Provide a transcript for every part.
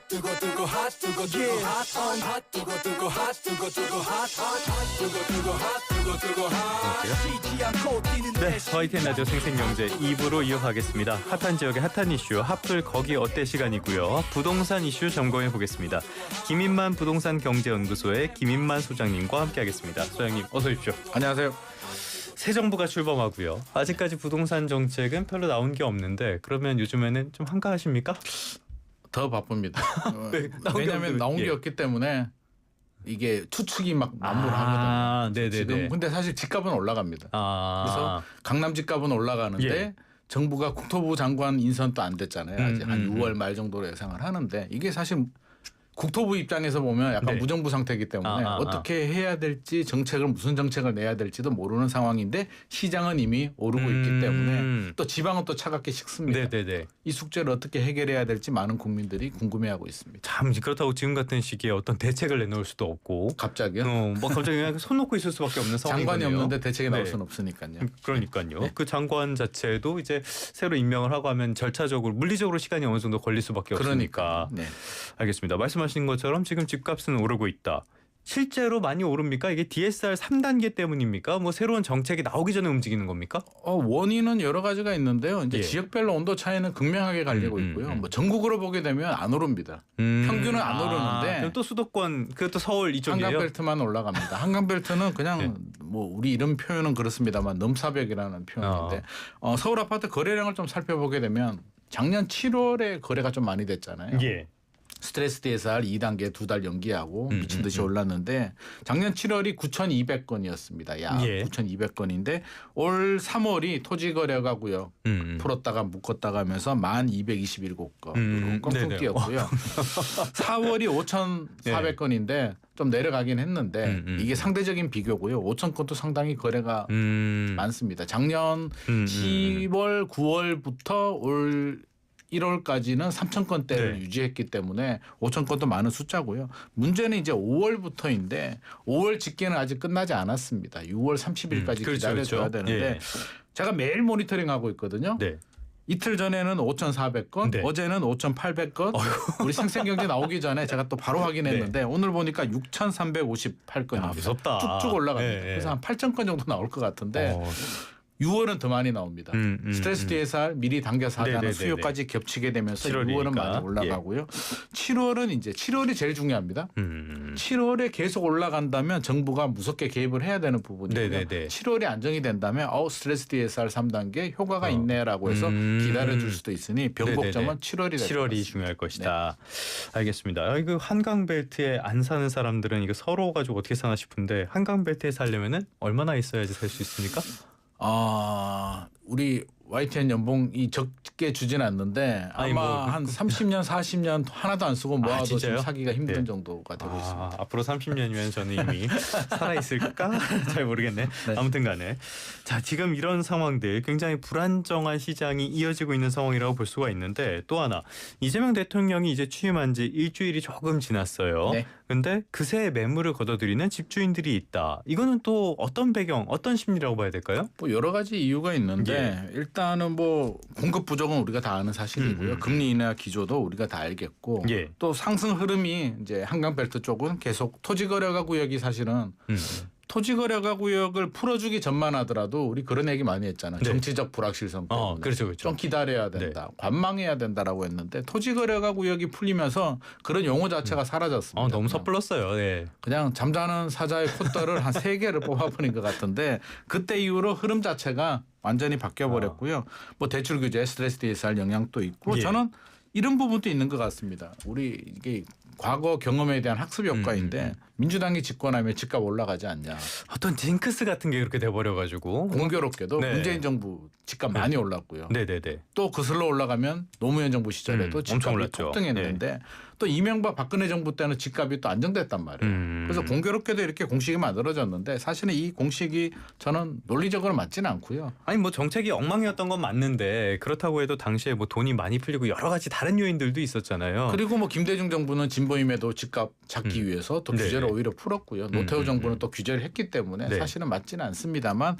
네, YTN 라디오 생생경제 2부로 이어가겠습니다. 핫한 지역의 핫한 이슈, 핫플 거기 어때 시간이고요. 부동산 이슈 점검해 보겠습니다. 김인만 부동산 경제연구소의 김인만 소장님과 함께하겠습니다. 소장님 어서 오십시오. 안녕하세요. 새 정부가 출범하고요. 아직까지 부동산 정책은 별로 나온 게 없는데 그러면 요즘에는 좀 한가하십니까? 더 바쁩니다. 네, 왜냐하면 나온 게 예. 없기 때문에 이게 추측이 막 만무하거든요. 네네네. 지금 근데 사실 집값은 올라갑니다. 그래서 강남 집값은 올라가는데 예. 정부가 국토부 장관 인선도 안 됐잖아요. 아직 한 6월 말 정도로 예상을 하는데 이게 사실 국토부 입장에서 보면 약간 네. 무정부 상태이기 때문에 어떻게 해야 될지 정책을 무슨 정책을 내야 될지도 모르는 상황인데 시장은 이미 오르고 있기 때문에 또 지방은 또 차갑게 식습니다. 네네네. 이 숙제를 어떻게 해결해야 될지 많은 국민들이 궁금해하고 있습니다. 참 그렇다고 지금 같은 시기에 어떤 대책을 내놓을 수도 없고 갑자기요? 뭐 갑자기 그냥 손 놓고 있을 수밖에 없는 상황이거든요. 장관이 없는데 대책이 나올 네. 수는 없으니까요. 그러니까요. 네. 그 장관 자체도 이제 새로 임명을 하고 하면 절차적으로 물리적으로 시간이 어느 정도 걸릴 수밖에 없으니까. 네. 알겠습니다. 말씀하신 것처럼 지금 집값은 오르고 있다. 실제로 많이 오릅니까? 이게 DSR 3단계 때문입니까? 뭐 새로운 정책이 나오기 전에 움직이는 겁니까? 원인은 여러 가지가 있는데요. 이제 예. 지역별로 온도 차이는 극명하게 갈리고 있고요. 뭐 전국으로 보게 되면 안 오릅니다. 평균은 안 오르는데 그럼 또 수도권, 그것도 서울 이쪽이에요? 한강벨트만 올라갑니다. 한강벨트는 그냥 네. 뭐 우리 이런 표현은 그렇습니다만 넘사벽이라는 표현인데 서울 아파트 거래량을 좀 살펴보게 되면 작년 7월에 거래가 좀 많이 됐잖아요. 예. 스트레스 DSR 2단계 2달 연기하고 미친 듯이 올랐는데 작년 7월이 9,200건이었습니다. 약 예. 9,200건인데 올 3월이 토지거래가고요. 풀었다가 묶었다가 하면서 1,227건으로 꽁꽁 네네. 뛰었고요. 4월이 5,400건인데 좀 내려가긴 했는데 이게 상대적인 비교고요. 5,000건도 상당히 거래가 많습니다. 작년 10월, 9월부터 올 1월까지는 3,000건대를 네. 유지했기 때문에 5,000건도 많은 숫자고요. 문제는 이제 5월부터인데 5월 집계는 아직 끝나지 않았습니다. 6월 30일까지 그렇죠, 기다려줘야 그렇죠. 되는데 예. 제가 매일 모니터링하고 있거든요. 네. 이틀 전에는 5,400건, 네. 어제는 5,800건. 우리 생생경제 나오기 전에 제가 또 바로 확인했는데 오늘 보니까 6,358건입니다. 아, 무섭다. 쭉쭉 올라갑니다. 예, 예. 그래서 한 8,000건 정도 나올 것 같은데 6월은 더 많이 나옵니다. 스트레스 DSR 미리 당겨서 하자는 네네네네. 수요까지 겹치게 되면서 7월이니까. 6월은 많이 올라가고요. 7월은 이제 7월이 제일 중요합니다. 7월에 계속 올라간다면 정부가 무섭게 개입을 해야 되는 부분이고요. 네네네. 7월이 안정이 된다면 스트레스 DSR 3단계 효과가 있네라고 해서 기다려줄 수도 있으니 변곡점은 7월이 될 것 7월이 같습니다. 중요할 것이다. 알겠습니다. 이거 한강벨트에 안 사는 사람들은 이거 서러워 가지고 어떻게 사나 싶은데 한강벨트에 살려면은 얼마나 있어야지 살 수 있습니까? 우리 YTN 연봉이 적게 주진 않는데 아니, 아마 뭐, 한 30년 40년 하나도 안 쓰고 모아도 진짜요? 지금 사기가 힘든 네. 정도가 되고 있습니다. 앞으로 30년이면 저는 이미 살아있을까? 잘 모르겠네. 아무튼 간에. 자, 지금 이런 상황들 굉장히 불안정한 시장이 이어지고 있는 상황이라고 볼 수가 있는데 또 하나 이재명 대통령이 이제 취임한 지 일주일이 조금 지났어요. 네. 근데 그새 매물을 거둬들이는 집주인들이 있다. 이거는 또 어떤 배경, 어떤 심리라고 봐야 될까요? 뭐 여러 가지 이유가 있는데 일단은 뭐 공급 부족은 우리가 다 아는 사실이고요. 금리 인하 기조도 우리가 다 알겠고 예. 또 상승 흐름이 이제 한강벨트 쪽은 계속 토지거래가 구역이 사실은 토지거래가 구역을 풀어주기 전만 하더라도 우리 그런 얘기 많이 했잖아요. 네. 정치적 불확실성 때문에. 그렇죠, 그렇죠. 좀 기다려야 된다. 관망해야 된다라고 했는데 토지거래가 구역이 풀리면서 그런 용어 자체가 사라졌습니다. 너무 그냥. 섣불렀어요. 네. 그냥 잠자는 사자의 콧대를 한 3개를 뽑아버린 것 같은데 그때 이후로 흐름 자체가 완전히 바뀌어버렸고요. 뭐 대출 규제, 스트레스 DSR 영향도 있고 예. 저는 이런 부분도 있는 것 같습니다. 우리 이게 과거 경험에 대한 학습 효과인데 민주당이 집권하면 집값 올라가지 않냐. 어떤 징크스 같은 게 그렇게 돼버려가지고. 공교롭게도 네. 문재인 정부 집값 많이 올랐고요. 네네네. 또 거슬러 올라가면 노무현 정부 시절에도 엄청 집값이 올랐죠. 폭등했는데 또 이명박 박근혜 정부 때는 집값이 또 안정됐단 말이에요. 그래서 공교롭게도 이렇게 공식이 만들어졌는데 사실은 이 공식이 저는 논리적으로 맞지는 않고요. 아니 뭐 정책이 엉망이었던 건 맞는데 그렇다고 해도 당시에 뭐 돈이 많이 풀리고 여러 가지 다른 요인들도 있었잖아요. 그리고 뭐 김대중 정부는 진보임에도 집값 잡기 위해서 또 네. 규제를 오히려 풀었고요. 노태우 정부는 또 규제를 했기 때문에 네. 사실은 맞지는 않습니다만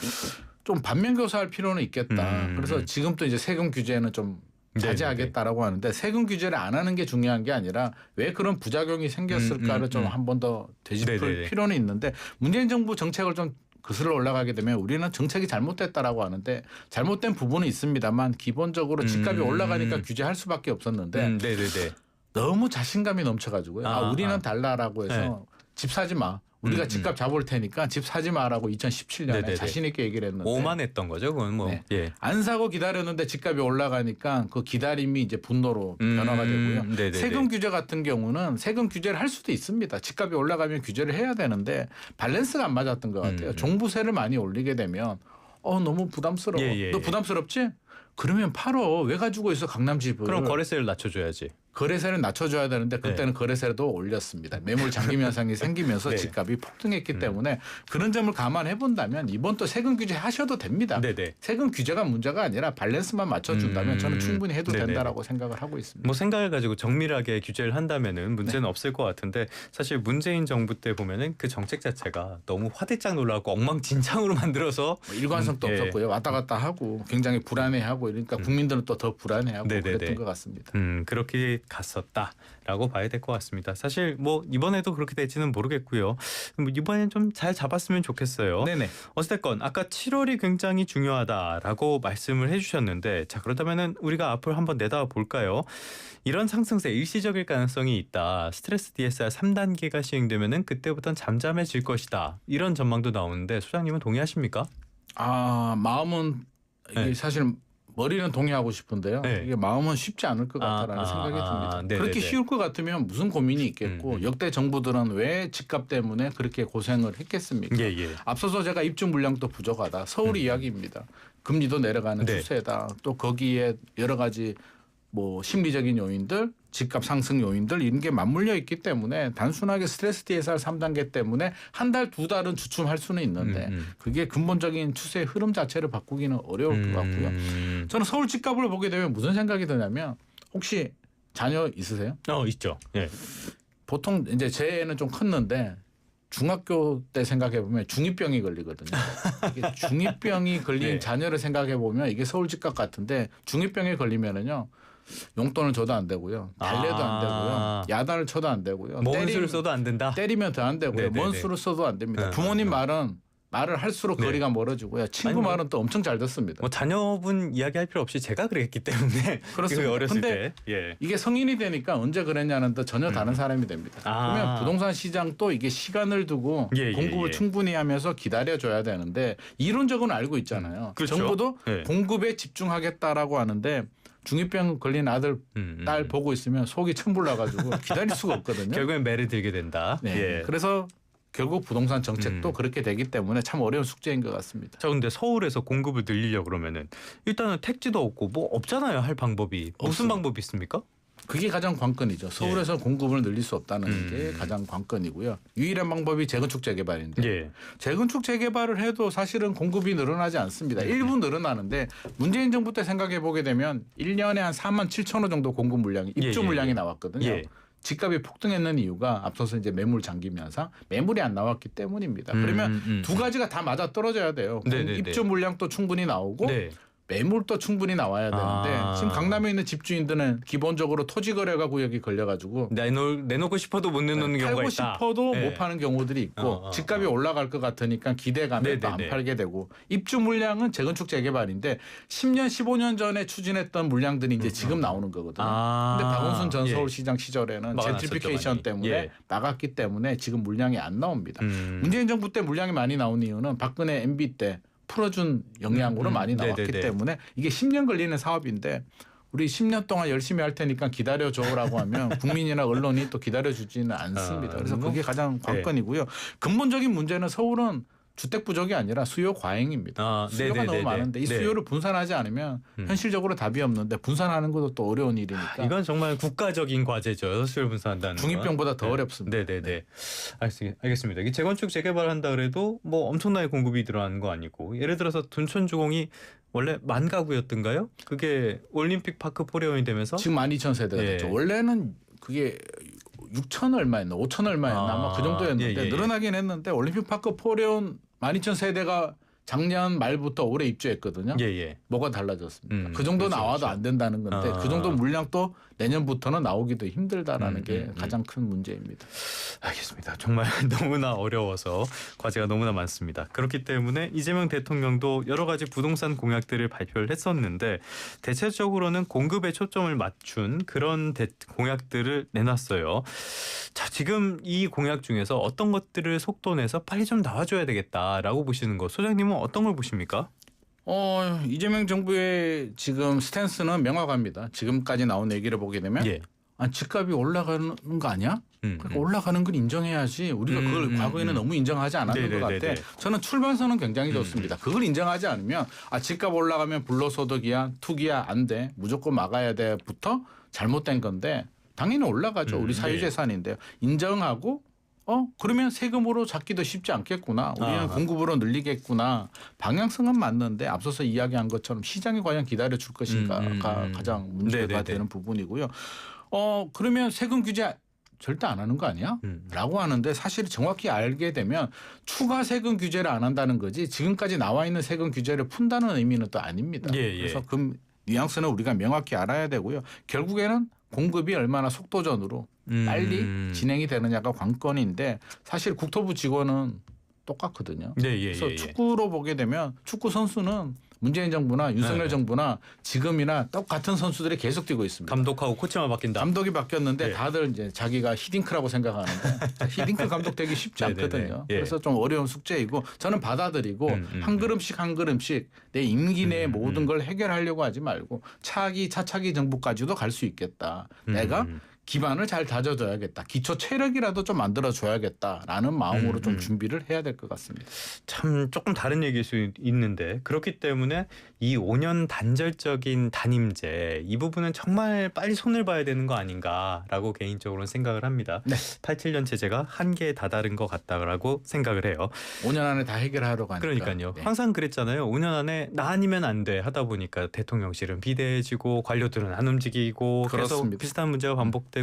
좀 반면교사할 필요는 있겠다. 그래서 지금 또 이제 세금 규제는 좀 자제하겠다라고 하는데 세금 규제를 안 하는 게 중요한 게 아니라 왜 그런 부작용이 생겼을까를 좀 한 번 더 되짚을 필요는 있는데 문재인 정부 정책을 좀 거슬러 올라가게 되면 우리는 정책이 잘못됐다라고 하는데 잘못된 부분은 있습니다만 기본적으로 집값이 올라가니까 규제할 수밖에 없었는데 너무 자신감이 넘쳐가지고요. 우리는 달라라고 해서 집 사지 마. 우리가 집값 잡을 테니까 집 사지 마라고 2017년에 자신 있게 얘기를 했는데 오만했던 거죠. 그건 뭐. 예. 안 사고 기다렸는데 집값이 올라가니까 그 기다림이 이제 분노로 변화가 되고요. 세금 규제 같은 경우는 세금 규제를 할 수도 있습니다. 집값이 올라가면 규제를 해야 되는데 밸런스가 안 맞았던 것 같아요. 종부세를 많이 올리게 되면 너무 부담스러워. 너 부담스럽지? 그러면 팔어. 왜 가지고 있어 강남 집을. 그럼 거래세를 낮춰줘야지. 거래세를 낮춰줘야 되는데 그때는 거래세도 올렸습니다. 매물 잠김 현상이 생기면서 집값이 폭등했기 때문에 그런 점을 감안해 본다면 이번 또 세금 규제 하셔도 됩니다. 세금 규제가 문제가 아니라 밸런스만 맞춰준다면 저는 충분히 해도 된다라고 생각을 하고 있습니다. 뭐 생각을 가지고 정밀하게 규제를 한다면은 문제는 없을 것 같은데 사실 문재인 정부 때 보면은 그 정책 자체가 너무 화들짝 놀라고 엉망진창으로 만들어서 일관성도 없었고요. 왔다 갔다 하고 굉장히 불안해하고 이러니까 국민들은 또 더 불안해하고 그랬던 것 같습니다. 그렇게 갔었다라고 봐야 될 것 같습니다. 사실 뭐 이번에도 그렇게 될지는 모르겠고요. 뭐 이번엔 좀 잘 잡았으면 좋겠어요. 어쨌든 아까 7월이 굉장히 중요하다라고 말씀을 해주셨는데 자 그렇다면은 우리가 앞으로 한번 내다볼까요? 이런 상승세 일시적일 가능성이 있다. 스트레스 DSR 3단계가 시행되면은 그때부터는 잠잠해질 것이다. 이런 전망도 나오는데 소장님은 동의하십니까? 마음은 이게 사실 머리는 동의하고 싶은데요. 이게 마음은 쉽지 않을 것 같다라는 생각이 듭니다. 그렇게 쉬울 것 같으면 무슨 고민이 있겠고 역대 정부들은 왜 집값 때문에 그렇게 고생을 했겠습니까? 앞서서 제가 입주 물량도 부족하다. 서울 이야기입니다. 금리도 내려가는 추세다. 또 거기에 여러 가지 뭐 심리적인 요인들, 집값 상승 요인들 이런 게 맞물려 있기 때문에 단순하게 스트레스 DSR 3단계 때문에 한 달, 두 달은 주춤할 수는 있는데 그게 근본적인 추세의 흐름 자체를 바꾸기는 어려울 것 같고요. 저는 서울 집값을 보게 되면 무슨 생각이 드냐면 혹시 자녀 있으세요? 있죠. 보통 이제 제 애는 좀 컸는데 중학교 때 생각해 보면 중2병이 걸리거든요. 이게 중2병이 걸린 자녀를 생각해 보면 이게 서울 집값 같은데 중2병에 걸리면은요. 용돈을 줘도 안 되고요. 달래도 안 되고요. 야단을 쳐도 안 되고요. 먼 수를 써도 안 된다. 때리면 더 안 되고요. 먼 수를 써도 안 됩니다. 부모님 말을 할수록 거리가 멀어지고요. 친구 말은 또 엄청 잘 듣습니다. 뭐 자녀분 이야기할 필요 없이 제가 그랬기 때문에 그렇습니다. 어렸을 근데 때 이게 성인이 되니까 언제 그랬냐는 또 전혀 다른 사람이 됩니다. 그러면 부동산 시장도 이게 시간을 두고 공급을 충분히 하면서 기다려줘야 되는데 이론적으로는 알고 있잖아요. 정부도 공급에 집중하겠다라고 하는데 중2병 걸린 아들, 딸 보고 있으면 속이 천불나가지고 기다릴 수가 없거든요. 결국엔 매를 들게 된다. 그래서 결국 부동산 정책도 그렇게 되기 때문에 참 어려운 숙제인 것 같습니다. 자, 근데 서울에서 공급을 늘리려고 그러면은 일단은 택지도 없고 뭐 없잖아요. 할 방법이. 무슨 방법이 있습니까? 그게 가장 관건이죠. 서울에서 공급을 늘릴 수 없다는 게 가장 관건이고요. 유일한 방법이 재건축 재개발인데 재건축 재개발을 해도 사실은 공급이 늘어나지 않습니다. 일부 늘어나는데 문재인 정부 때 생각해 보게 되면 1년에 한 4만 7천 호 정도 공급 물량이 입주 물량이 나왔거든요. 집값이 폭등했는 이유가 앞서서 이제 매물 잠김 현상, 매물이 안 나왔기 때문입니다. 그러면 두 가지가 다 맞아 떨어져야 돼요. 입주 물량도 충분히 나오고 매물도 충분히 나와야 되는데 지금 강남에 있는 집주인들은 기본적으로 토지거래가 구역이 걸려가지고 내놓고 싶어도 못 내놓는 경우가 있다. 팔고 싶어도 못 파는 경우들이 있고 집값이 올라갈 것 같으니까 기대감에 또 안 팔게 되고 입주 물량은 재건축 재개발인데 10년 15년 전에 추진했던 물량들이 이제 지금 나오는 거거든요. 근데 박원순 전 서울시장 시절에는 젠트리피케이션 때문에 막았기 때문에 지금 물량이 안 나옵니다. 문재인 정부 때 물량이 많이 나온 이유는 박근혜 MB 때 풀어준 영향으로 많이 나왔기 때문에 이게 10년 걸리는 사업인데 우리 10년 동안 열심히 할 테니까 기다려줘라고 하면 국민이나 언론이 또 기다려주지는 않습니다. 그래서 그게 가장 관건이고요. 근본적인 문제는 서울은 주택 부족이 아니라 수요 과잉입니다. 수요가 너무 많은데 이 수요를 분산하지 않으면 현실적으로 답이 없는데 분산하는 것도 또 어려운 일이니까. 이건 정말 국가적인 과제죠. 수요를 분산한다는 건. 중2병보다 더 어렵습니다. 알겠습니다. 이 재건축 재개발을 한다 그래도 뭐 엄청나게 공급이 들어가는 거 아니고 예를 들어서 둔촌주공이 원래 10,000가구였던가요? 그게 올림픽 파크 포레온이 되면서 지금 12,000세대가 됐죠. 원래는 그게 6천 얼마였나 5천 얼마였나 아마 그 정도였는데 늘어나긴 했는데 올림픽 파크 포레온 12,000세대가 작년 말부터 올해 입주했거든요. 예. 뭐가 달라졌습니까? 그 정도 그렇죠, 나와도 그렇죠. 안 된다는 건데 그 정도 물량 또 내년부터는 나오기도 힘들다라는 게 가장 큰 문제입니다. 알겠습니다. 정말 너무나 어려워서 과제가 너무나 많습니다. 그렇기 때문에 이재명 대통령도 여러 가지 부동산 공약들을 발표를 했었는데 대체적으로는 공급에 초점을 맞춘 그런 공약들을 내놨어요. 자, 지금 이 공약 중에서 어떤 것들을 속도내서 빨리 좀 나와줘야 되겠다라고 보시는 거, 소장님은 어떤 걸 보십니까? 이재명 정부의 지금 스탠스는 명확합니다. 지금까지 나온 얘기를 보게 되면 예. 집값이 올라가는 거 아니야? 그러니까 올라가는 걸 인정해야지. 우리가 그걸 과거에는 너무 인정하지 않았는 것 같아. 저는 출발선은 굉장히 좋습니다. 그걸 인정하지 않으면 집값 올라가면 불로소득이야, 투기야, 안 돼. 무조건 막아야 돼부터 잘못된 건데 당연히 올라가죠. 우리 사유재산인데요. 인정하고 그러면 세금으로 잡기도 쉽지 않겠구나. 우리는 공급으로 늘리겠구나. 방향성은 맞는데 앞서서 이야기한 것처럼 시장이 과연 기다려줄 것인가가 가장 문제가 되는 부분이고요. 그러면 세금 규제 절대 안 하는 거 아니야? 라고 하는데 사실 정확히 알게 되면 추가 세금 규제를 안 한다는 거지 지금까지 나와 있는 세금 규제를 푼다는 의미는 또 아닙니다. 그래서 그 뉘앙스는 우리가 명확히 알아야 되고요. 결국에는 공급이 얼마나 속도전으로 빨리 진행이 되느냐가 관건인데 사실 국토부 직원은 똑같거든요. 그래서 축구로 보게 되면 축구 선수는 문재인 정부나 윤석열 정부나 지금이나 똑같은 선수들이 계속 뛰고 있습니다. 감독하고 코치만 바뀐다. 감독이 바뀌었는데 다들 이제 자기가 히딩크라고 생각하는데 히딩크 감독 되기 쉽지 않거든요. 그래서 좀 어려운 숙제이고 저는 받아들이고 한 걸음씩 한 걸음씩 내 임기 내에 모든 걸 해결하려고 하지 말고 차차기 정부까지도 갈 수 있겠다. 내가 기반을 잘 다져줘야겠다. 기초 체력이라도 좀 만들어줘야겠다라는 마음으로 좀 준비를 해야 될 것 같습니다. 참 조금 다른 얘기일 수 있는데 그렇기 때문에 이 5년 단절적인 단임제 이 부분은 정말 빨리 손을 봐야 되는 거 아닌가라고 개인적으로는 생각을 합니다. 87년 체제가 한계에 다다른 것 같다라고 생각을 해요. 5년 안에 다 해결하러 가니까. 그러니까요. 항상 그랬잖아요. 5년 안에 나 아니면 안 돼 하다 보니까 대통령실은 비대해지고 관료들은 안 움직이고 그렇습니다. 계속 비슷한 문제가 반복되고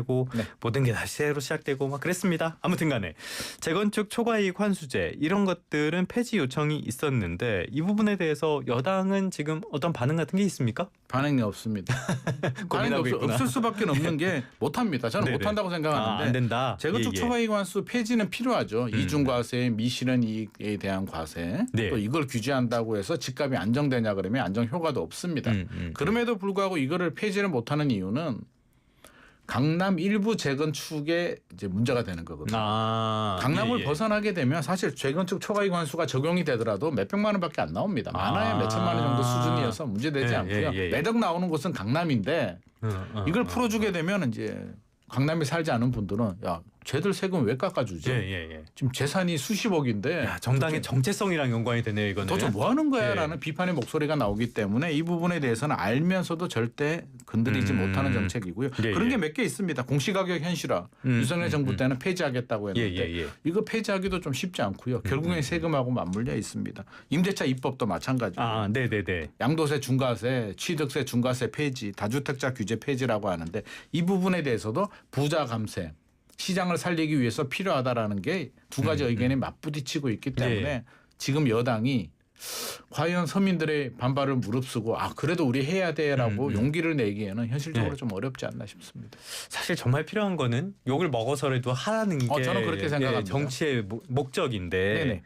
모든 게 다시 새로 시작되고 막 그랬습니다. 아무튼 간에 재건축 초과이익 환수제 이런 것들은 폐지 요청이 있었는데 이 부분에 대해서 여당은 지금 어떤 반응 같은 게 있습니까? 반응이 없습니다. 반응이 없을 수밖에 없는 게 못합니다. 저는 못한다고 생각하는데 안 된다. 재건축 초과이익 환수 폐지는 필요하죠. 이중과세, 미실현 이익에 대한 과세 또 이걸 규제한다고 해서 집값이 안정되냐 그러면 안정 효과도 없습니다. 그럼에도 불구하고 이거를 폐지를 못하는 이유는 강남 일부 재건축에 이제 문제가 되는 거거든요. 강남을 벗어나게 되면 사실 재건축 초과이익 환수가 적용이 되더라도 몇백만 원밖에 안 나옵니다. 많아야 몇천만 원 정도 수준이어서 문제되지 않고요. 매덕 나오는 곳은 강남인데 이걸 풀어주게 되면 이제 강남에 살지 않은 분들은 야 쟤들 세금 왜 깎아주지? 지금 재산이 수십억인데 정당의 정체성이랑 연관이 되네요. 이거는. 도대체 뭐 하는 거야? 라는 비판의 목소리가 나오기 때문에 이 부분에 대해서는 알면서도 절대 건드리지 못하는 정책이고요. 그런 게 몇 개 있습니다. 공시가격 현실화. 윤석열 정부 때는 폐지하겠다고 했는데 이거 폐지하기도 좀 쉽지 않고요. 결국엔 세금하고 맞물려 있습니다. 임대차 입법도 마찬가지고요. 양도세 중과세, 취득세 중과세 폐지, 다주택자 규제 폐지라고 하는데 이 부분에 대해서도 부자 감세. 시장을 살리기 위해서 필요하다라는 게 두 가지 의견이 맞부딪히고 있기 때문에 지금 여당이 과연 서민들의 반발을 무릅쓰고 그래도 우리 해야 돼라고 용기를 내기에는 현실적으로 좀 어렵지 않나 싶습니다. 사실 정말 필요한 거는 욕을 먹어서라도 하라는 게 저는 그렇게 생각합니다. 정치의 목적인데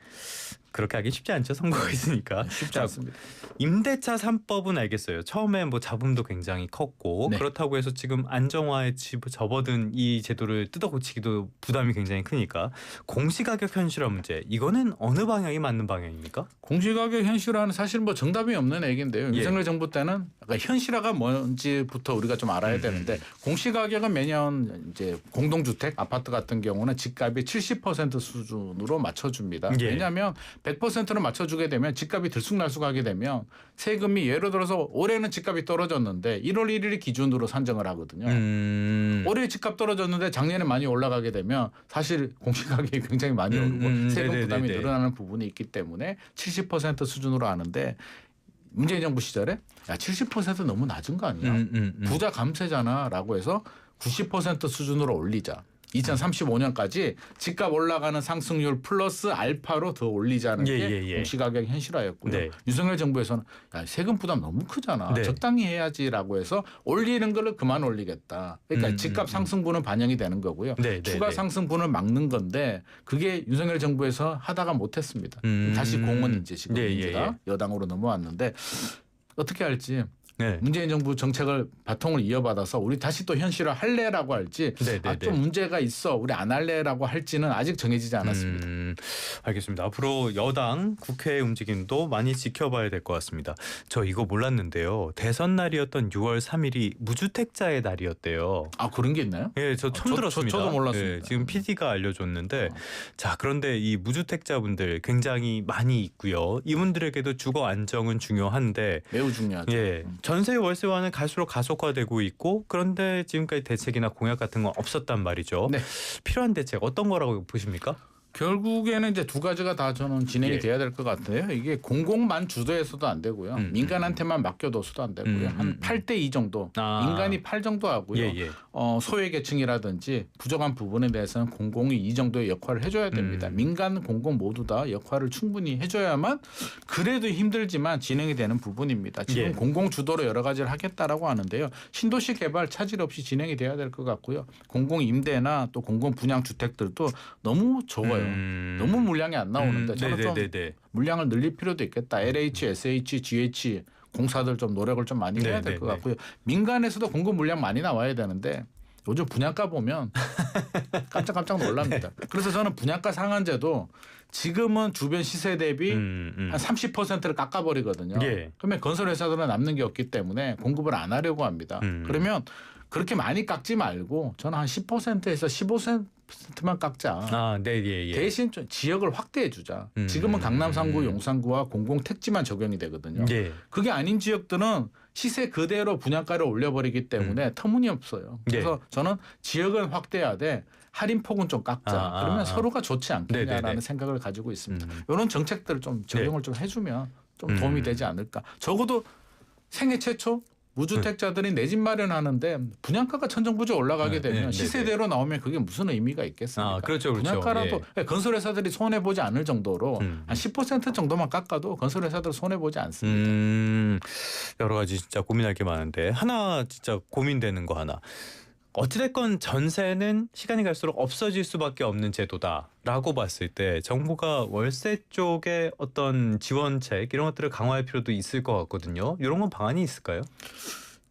그렇게 하기 쉽지 않죠. 선거가 있으니까. 쉽지 않습니다. 임대차 3법은 알겠어요. 처음에 뭐 잡음도 굉장히 컸고 그렇다고 해서 지금 안정화에 접어든 이 제도를 뜯어고치기도 부담이 굉장히 크니까 공시가격 현실화 문제 이거는 어느 방향이 맞는 방향입니까? 공시가격 현실화는 사실 뭐 정답이 없는 얘기인데요. 윤석열 정부 때는 현실화가 뭔지부터 우리가 좀 알아야 되는데 공시가격은 매년 이제 공동주택 아파트 같은 경우는 집값이 70% 수준으로 맞춰줍니다. 왜냐하면 100%로 맞춰주게 되면 집값이 들쑥날쑥하게 되면 세금이 예를 들어서 올해는 집값이 떨어졌는데 1월 1일 기준으로 산정을 하거든요. 올해 집값 떨어졌는데 작년에 많이 올라가게 되면 사실 공시가격이 굉장히 많이 오르고 세금 부담이 늘어나는 부분이 있기 때문에 70% 수준으로 하는데 문재인 정부 시절에 70% 너무 낮은 거 아니야? 부자 감세잖아 라고 해서 90% 수준으로 올리자. 2035년까지 집값 올라가는 상승률 플러스 알파로 더 올리자는 게 공시가격 현실화였고요. 네. 윤석열 정부에서는 야, 세금 부담 너무 크잖아. 네. 적당히 해야지라고 해서 올리는 거를 그만 올리겠다. 그러니까 집값 상승분은 반영이 되는 거고요. 네, 추가 상승분을 막는 건데 그게 윤석열 정부에서 하다가 못했습니다. 다시 공은 이제 지금 문제가 여당으로 넘어왔는데 어떻게 할지. 네. 문재인 정부 정책을 바통을 이어받아서 우리 다시 또 현실화 할래라고 할지 좀 문제가 있어 우리 안 할래라고 할지는 아직 정해지지 않았습니다. 알겠습니다. 앞으로 여당 국회의 움직임도 많이 지켜봐야 될 것 같습니다. 저 이거 몰랐는데요. 대선 날이었던 6월 3일이 무주택자의 날이었대요. 아 그런 게 있나요? 네, 저 처음 들었습니다. 저도 몰랐습니다. 네, 지금 PD가 알려줬는데 자 그런데 이 무주택자분들 굉장히 많이 있고요. 이분들에게도 주거 안정은 중요한데 매우 중요하죠. 예. 전세 월세화는 갈수록 가속화되고 있고 그런데 지금까지 대책이나 공약 같은 건 없었단 말이죠. 네. 필요한 대책 어떤 거라고 보십니까? 결국에는 이제 두 가지가 다 저는 진행이 돼야 될 것 같아요. 이게 공공만 주도해서도 안 되고요. 민간한테만 맡겨둬서도 안 되고요. 한 8대2 정도, 민간이 8 정도 하고요. 소외계층이라든지 부족한 부분에 대해서는 공공이 이 정도의 역할을 해줘야 됩니다. 민간, 공공 모두 다 역할을 충분히 해줘야만 그래도 힘들지만 진행이 되는 부분입니다. 지금 공공 주도로 여러 가지를 하겠다라고 하는데요. 신도시 개발 차질 없이 진행이 돼야 될 것 같고요. 공공 임대나 또 공공 분양 주택들도 너무 적어요. 너무 물량이 안 나오는데 저는 좀 물량을 늘릴 필요도 있겠다. LH, SH, GH 공사들 좀 노력을 좀 많이 해야 될 것 같고요. 민간에서도 공급 물량 많이 나와야 되는데 요즘 분양가 보면 깜짝깜짝 놀랍니다. 그래서 저는 분양가 상한제도 지금은 주변 시세 대비 한 30%를 깎아버리거든요. 그러면 건설회사들은 남는 게 없기 때문에 공급을 안 하려고 합니다. 그러면 그렇게 많이 깎지 말고 저는 한 10%에서 15%만 깎자. 대신 좀 지역을 확대해 주자. 지금은 강남 3구, 용산구와 공공 택지만 적용이 되거든요. 그게 아닌 지역들은 시세 그대로 분양가를 올려버리기 때문에 터무니없어요. 그래서 저는 지역은 확대해야 돼. 할인폭은 좀 깎자. 그러면 서로가 좋지 않겠냐라는 생각을 가지고 있습니다. 이런 정책들을 좀 적용을 좀 해주면 좀 도움이 되지 않을까. 적어도 생애 최초 무주택자들이 내 집 마련하는데 분양가가 천정부지에 올라가게 되면 시세대로 나오면 그게 무슨 의미가 있겠습니까? 그렇죠. 분양가라도 건설회사들이 손해보지 않을 정도로 한 10% 정도만 깎아도 건설회사들 손해보지 않습니다. 여러 가지 진짜 고민할 게 많은데 하나 진짜 고민되는 거 하나. 어찌됐건 전세는 시간이 갈수록 없어질 수밖에 없는 제도다라고 봤을 때 정부가 월세 쪽에 어떤 지원책 이런 것들을 강화할 필요도 있을 것 같거든요. 이런 건 방안이 있을까요?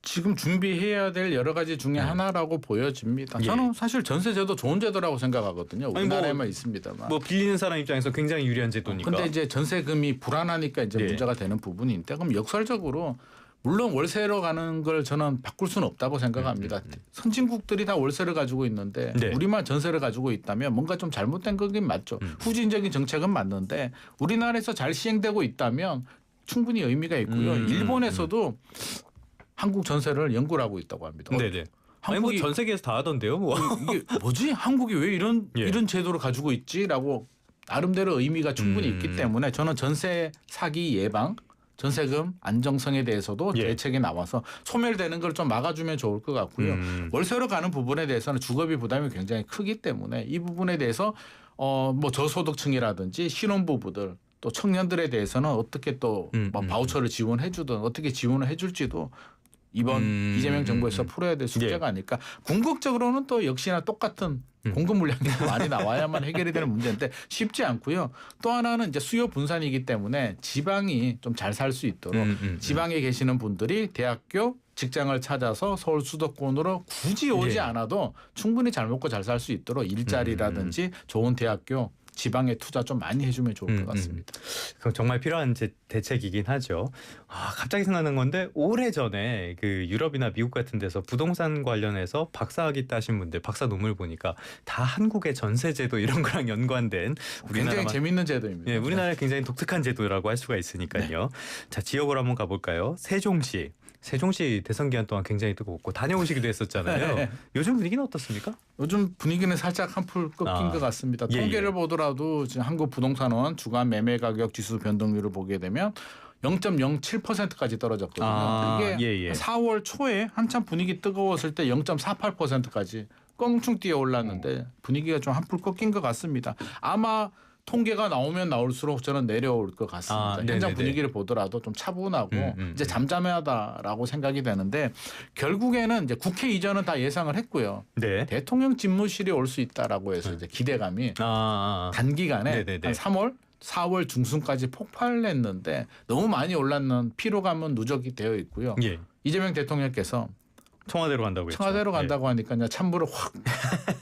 지금 준비해야 될 여러 가지 중에 하나라고 보여집니다. 저는 사실 전세제도 좋은 제도라고 생각하거든요. 우리나라에만 있습니다만. 뭐 빌리는 사람 입장에서 굉장히 유리한 제도니까. 그런데 이제 전세금이 불안하니까 이제 문제가 되는 부분인데 그럼 역설적으로 물론 월세로 가는 걸 저는 바꿀 수는 없다고 생각합니다. 선진국들이 다 월세를 가지고 있는데 우리만 전세를 가지고 있다면 뭔가 좀 잘못된 거긴 맞죠. 후진적인 정책은 맞는데 우리나라에서 잘 시행되고 있다면 충분히 의미가 있고요. 일본에서도 한국 전세를 연구를 하고 있다고 합니다. 아니 뭐 전 세계에서 다 하던데요. 뭐. 이게 뭐지? 한국이 왜 이런 제도를 가지고 있지라고 나름대로 의미가 충분히 있기 때문에 저는 전세 사기 예방 전세금 안정성에 대해서도 대책이 나와서 소멸되는 걸 좀 막아주면 좋을 것 같고요. 월세로 가는 부분에 대해서는 주거비 부담이 굉장히 크기 때문에 이 부분에 대해서 뭐 저소득층이라든지 신혼부부들 또 청년들에 대해서는 어떻게 또 뭐 바우처를 지원해 주든 어떻게 지원을 해 줄지도 이번 이재명 정부에서 풀어야 될 숙제가 아닐까. 궁극적으로는 또 역시나 똑같은 공급 물량이 많이 나와야만 해결이 되는 문제인데 쉽지 않고요. 또 하나는 이제 수요 분산이기 때문에 지방이 좀 잘 살 수 있도록 지방에 계시는 분들이 대학교 직장을 찾아서 서울 수도권으로 굳이 오지 않아도 충분히 잘 먹고 잘 살 수 있도록 일자리라든지 좋은 대학교 지방에 투자 좀 많이 해주면 좋을 것 같습니다. 그럼 정말 필요한 대책이긴 하죠. 갑자기 생각난 건데 오래전에 그 유럽이나 미국 같은 데서 부동산 관련해서 박사학위 따신 분들 박사 논문을 보니까 다 한국의 전세제도 이런 거랑 연관된 굉장히 재밌는 제도입니다. 네, 우리나라의 굉장히 독특한 제도라고 할 수가 있으니까요. 자, 지역으로 한번 가볼까요? 세종시 대선 기간 동안 굉장히 뜨겁고 다녀오시기도 했었잖아요. 요즘 분위기는 어떻습니까? 요즘 분위기는 살짝 한풀 꺾인 것 같습니다. 통계를 보더라도 지금 한국부동산원 주간 매매가격 지수 변동률을 보게 되면 0.07%까지 떨어졌거든요. 이게 4월 초에 한참 분위기 뜨거웠을 때 0.48%까지 껑충 뛰어 올랐는데 분위기가 좀 한풀 꺾인 것 같습니다. 아마 통계가 나오면 나올수록 저는 내려올 것 같습니다. 현장 분위기를 보더라도 좀 차분하고 이제 잠잠하다라고 생각이 되는데 결국에는 이제 국회 이전은 다 예상을 했고요. 네. 대통령 집무실이 올 수 있다라고 해서 이제 기대감이 단기간에 한 3월 4월 중순까지 폭발했는데 너무 많이 올랐는 피로감은 누적이 되어 있고요. 예. 이재명 대통령께서 청와대로 간다고 했죠. 청와대로 간다고 하니까 그냥 찬물을 확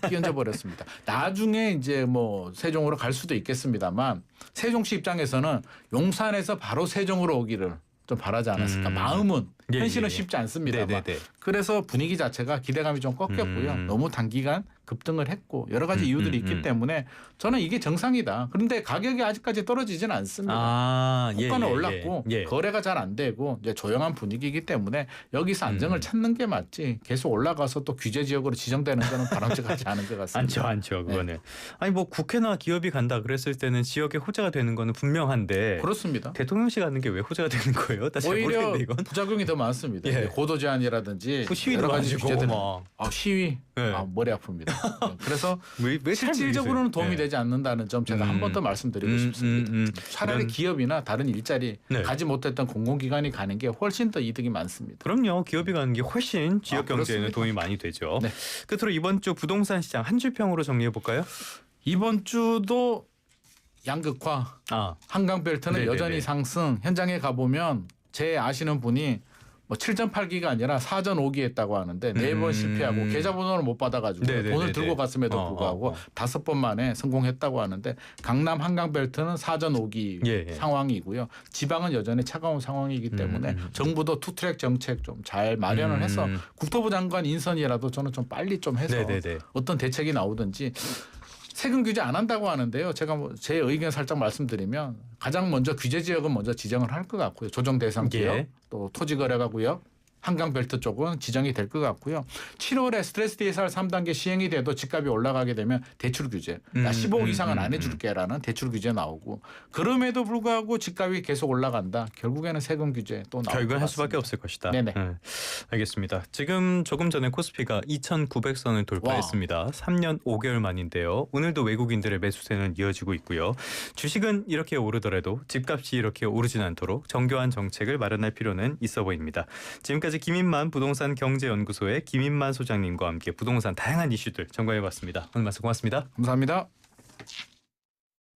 끼얹어 버렸습니다. 나중에 이제 뭐 세종으로 갈 수도 있겠습니다만 세종시 입장에서는 용산에서 바로 세종으로 오기를 좀 바라지 않았을까. 마음은 현실은 쉽지 않습니다만. 그래서 분위기 자체가 기대감이 좀 꺾였고요. 너무 단기간 급등을 했고 여러 가지 이유들이 있기 때문에 저는 이게 정상이다. 그런데 가격이 아직까지 떨어지지는 않습니다. 호가는 올랐고 거래가 잘 안 되고 이제 조용한 분위기이기 때문에 여기서 안정을 찾는 게 맞지. 계속 올라가서 또 규제 지역으로 지정되는 거는 바람직하지 않은 것 같습니다. 않죠. 그거는. 아니 뭐 국회나 기업이 간다 그랬을 때는 지역에 호재가 되는 거는 분명한데. 그렇습니다. 대통령실 가는 게 왜 호재가 되는 거예요? 오히려 부작용이 더 많습니다. 고도 제한이라든지 시위도 여러 가지 규제들. 시위 네. 머리 아픕니다. 그래서 왜 실질적으로는 도움이 되지 않는다는 점 제가 한 번 더 말씀드리고 싶습니다. 차라리 기업이나 다른 일자리 가지 못했던 공공기관이 가는 게 훨씬 더 이득이 많습니다. 그럼요. 기업이 가는 게 훨씬 지역 경제에는 도움이 많이 되죠. 네. 끝으로 이번 주 부동산 시장 한 줄 평으로 정리해 볼까요? 이번 주도 양극화, 한강벨트는 여전히 상승. 현장에 가보면 제 아시는 분이 뭐 7.8기가 아니라 4.5기 했다고 하는데 4번 실패하고 계좌번호를 못 받아가지고 돈을 들고 갔음에도 불구하고 5번 만에 성공했다고 하는데 강남 한강벨트는 4.5기 상황이고요. 지방은 여전히 차가운 상황이기 때문에 정부도 투트랙 정책 좀 잘 마련을 해서 국토부 장관 인선이라도 저는 좀 빨리 좀 해서 어떤 대책이 나오든지 세금 규제 안 한다고 하는데요. 제가 뭐 제 의견 살짝 말씀드리면 가장 먼저 규제 지역은 먼저 지정을 할 것 같고요. 조정 대상 지역, 또 토지 거래가 구역, 한강벨트 쪽은 지정이 될 것 같고요. 7월에 스트레스 DSR 3단계 시행이 돼도 집값이 올라가게 되면 대출 규제, 나 15억 이상은 안 해줄게라는 대출 규제 나오고 그럼에도 불구하고 집값이 계속 올라간다. 결국에는 세금 규제 또 나올 것 같습니다. 결국은 할 수밖에 없을 것이다. 네네. 알겠습니다. 지금 조금 전에 코스피가 2,900선을 돌파했습니다. 3년 5개월 만인데요. 오늘도 외국인들의 매수세는 이어지고 있고요. 주식은 이렇게 오르더라도 집값이 이렇게 오르진 않도록 정교한 정책을 마련할 필요는 있어 보입니다. 지금까지 김인만 부동산 경제연구소의 김인만 소장님과 함께 부동산 다양한 이슈들 점검해봤습니다. 오늘 말씀 고맙습니다. 감사합니다.